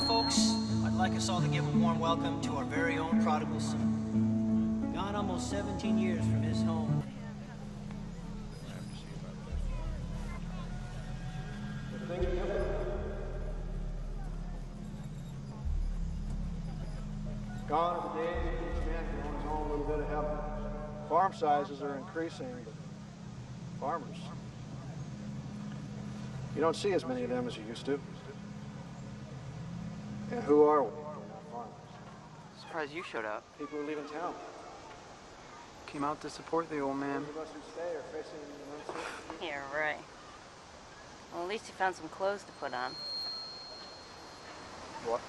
folks, I'd like us all to give a warm welcome to our very own prodigal son. Gone almost 17 years from his home. Gone are the days when each man can own his own little bit of heaven. Farm sizes are increasing, but farmers, you don't see as many of them as you used to. And who are we? We're not farmers. Surprised you showed up. People who are leaving town. Came out to support the old man. Those of us who stay are facing an uncertain future. Yeah, right. Well, at least you found some clothes to put on. What?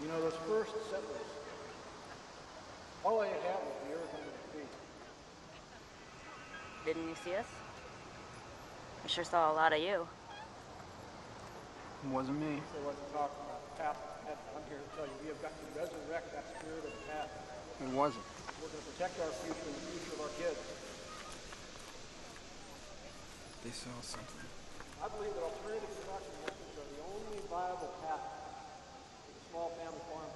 You know, those first settlers, all they had was the earth under their feet. Didn't you see us? I sure saw a lot of you. It wasn't me. Say what to talk about the past. I'm here to tell you, we have got to resurrect that spirit of the past. It wasn't. We're going to protect our future and the future of our kids. They saw something. I believe that alternative production methods are the only viable path to the small family farm.